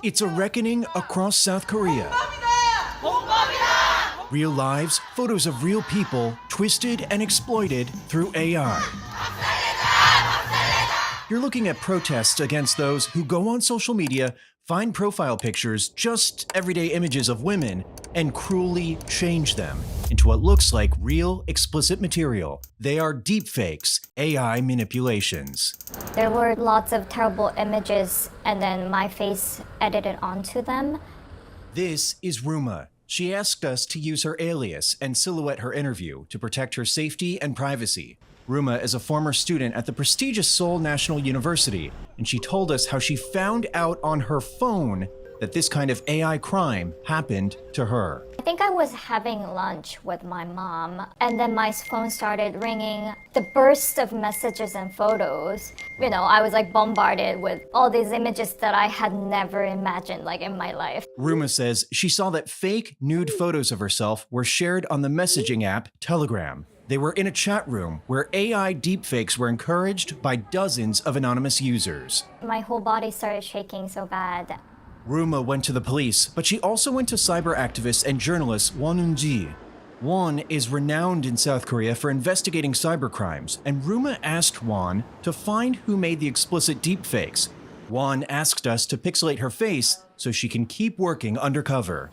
It's a reckoning across South Korea. Real lives, photos of real people, twisted and exploited through AI. You're looking at protests against those who go on social media, find profile pictures, just everyday images of women, and cruelly change them into what looks like real, explicit material. They are deepfakes, AI manipulations. There were lots of terrible images and then my face edited onto them. This is Ruma. She asked us to use her alias and silhouette her interview to protect her safety and privacy. Ruma is a former student at the prestigious Seoul National University, and she told us how she found out on her phone that this kind of AI crime happened to her. I think I was having lunch with my mom, and then my phone started ringing. The burst of messages and photos, I was like bombarded with all these images that I had never imagined in my life. Ruma says she saw that fake nude photos of herself were shared on the messaging app Telegram. They were in a chat room where AI deepfakes were encouraged by dozens of anonymous users. My whole body started shaking so bad. Ruma went to the police, but she also went to cyber activist and journalist Won Eun-ji. Won is renowned in South Korea for investigating cybercrimes, and Ruma asked Won to find who made the explicit deepfakes. Won asked us to pixelate her face so she can keep working undercover.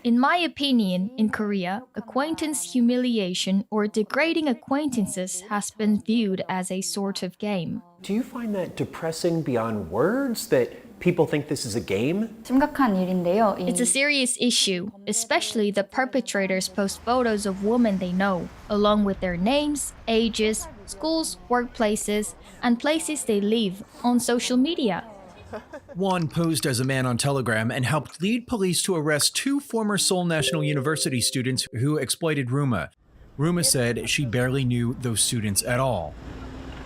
In my opinion, in Korea, acquaintance humiliation or degrading acquaintances has been viewed as a sort of game. Do you find that depressing beyond words, that people think this is a game? It's a serious issue, especially the perpetrators post photos of women they know, along with their names, ages, schools, workplaces, and places they live on social media. Won posed as a man on Telegram and helped lead police to arrest two former Seoul National University students who exploited Ruma. Ruma said she barely knew those students at all.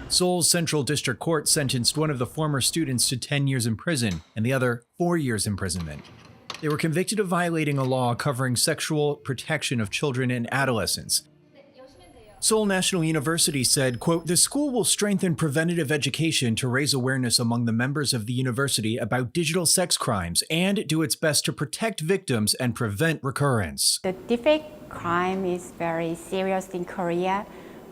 Seoul's Central District Court sentenced one of the former students to 10 years in prison and the other 4 years imprisonment. They were convicted of violating a law covering sexual protection of children and adolescents. Seoul National University said, quote, "The school will strengthen preventative education to raise awareness among the members of the university about digital sex crimes and do its best to protect victims and prevent recurrence." The deepfake crime is very serious in Korea,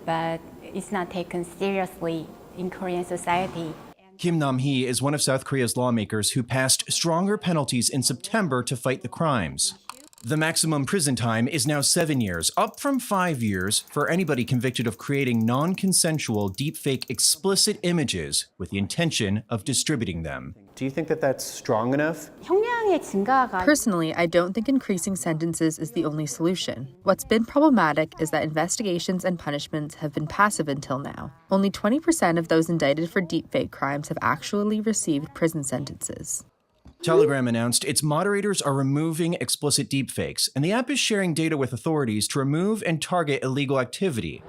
but it's not taken seriously in Korean society. Kim Nam-hee is one of South Korea's lawmakers who passed stronger penalties in September to fight the crimes. The maximum prison time is now 7 years, up from 5 years for anybody convicted of creating non-consensual deepfake explicit images with the intention of distributing them. Do you think that that's strong enough? Personally, I don't think increasing sentences is the only solution. What's been problematic is that investigations and punishments have been passive until now. Only 20% of those indicted for deepfake crimes have actually received prison sentences. Telegram announced its moderators are removing explicit deepfakes, and the app is sharing data with authorities to remove and target illegal activity.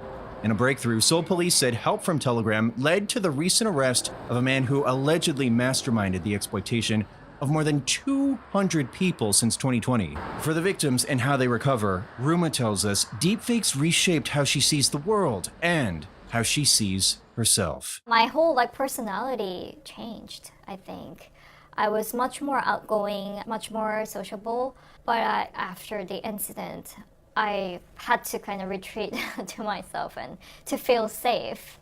In a breakthrough, Seoul police said help from Telegram led to the recent arrest of a man who allegedly masterminded the exploitation of more than 200 people since 2020. For the victims and how they recover, Ruma tells us deepfakes reshaped how she sees the world and how she sees herself. My whole personality changed, I think. I was much more outgoing, much more sociable, but after the incident, I had to kind of retreat to myself and to feel safe.